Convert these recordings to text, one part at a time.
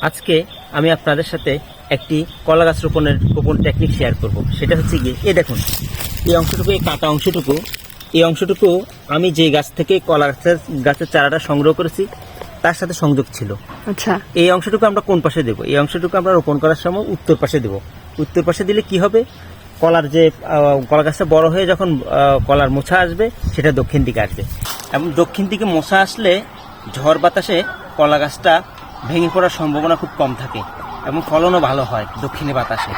আজকে আমি আপনাদের সাথে একটি কলা গাছ রোপণ টেকনিক শেয়ার করব। সেটা হচ্ছে গিয়ে দেখুন এই অংশটুকু, এই কাটা অংশটুকু, এই অংশটুকু আমি যে গাছ থেকে কলা গাছের চারাটা সংগ্রহ করেছি তার সাথে সংযোগ ছিল। আচ্ছা, এই অংশটুকু আমরা কোন পাশে দেব? এই অংশটুকু আমরা রোপণ করার সময় উত্তর পাশে দেব। উত্তর পাশে দিলে কি হবে, কলার যে কলা গাছটা বড় হয়ে যখন কলার মোছা আসবে সেটা দক্ষিণ দিকে আসবে, এবং দক্ষিণ দিকে মোছা আসলে ঝড় বাতাসে কলা গাছটা ভেঙে পড়ার সম্ভাবনা খুব কম থাকে এবং ফলনও ভালো হয় দক্ষিণে বাতাসে।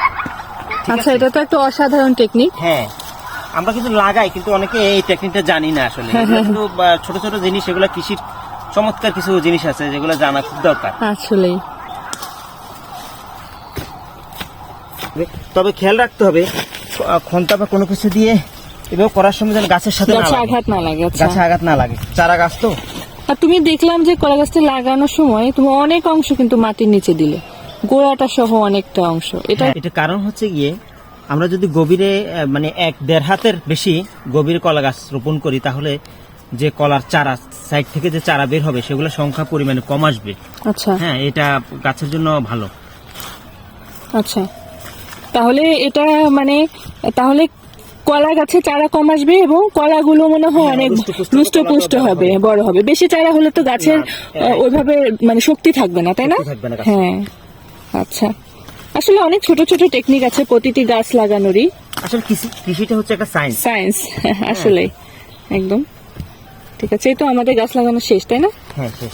আচ্ছা, এটা তো একটা অসাধারণ টেকনিক। হ্যাঁ, আমরা কিন্তু লাগাই, কিন্তু অনেকে এই টেকনিকটা জানি না আসলে। এগুলো কিন্তু ছোট ছোট জিনিস, এগুলো কৃষির চমৎকার কিছু জিনিস আছে যেগুলো জানা খুব দরকার। আসলেই, তবে খেয়াল রাখতে হবে খন্তা বা কোনো কিছু দিয়ে এভাবে করার সময় যেন গাছের সাথে আঘাত না লাগে। আচ্ছা, গাছে আঘাত না লাগে, চারা গাছ তো। আর তুমি দেখলাম যে কলা গাছটা লাগানোর সময় তুমি অনেক অংশ কিন্তু মাটির নিচে দিলে, গোড়াটা সহ অনেকটা অংশ। এটা কারণ হচ্ছে গিয়ে আমরা যদি গভীরে মানে 1-1.5 হাতের বেশি গভীরে কলা গাছ রোপণ করি, তাহলে যে কলার চারা সাইড থেকে যে চারা বের হবে সেগুলো সংখ্যা পরিমাণে কম আসবে। আচ্ছা, হ্যাঁ, এটা গাছের জন্য ভালো। আচ্ছা, তাহলে এটা মানে তাহলে কলা গাছে চারা কম আসবে এবং কলাগুলো মনে হয় অনেক রুষ্টপুষ্ট হবে, বড় হবে। বেশি চারা হলে তো গাছের ওইভাবে মানে শক্তি থাকবে না, তাই না? হ্যাঁ, আচ্ছা। আসলে অনেক ছোট ছোট টেকনিক আছে প্রতিটি গাছ লাগানোরই। আসলে কৃষিটা হচ্ছে একটা সায়েন্স আসলে একদম ঠিক আছে। এই তো আমাদের গাছ লাগানো শেষ, তাই না? হ্যাঁ, শেষ।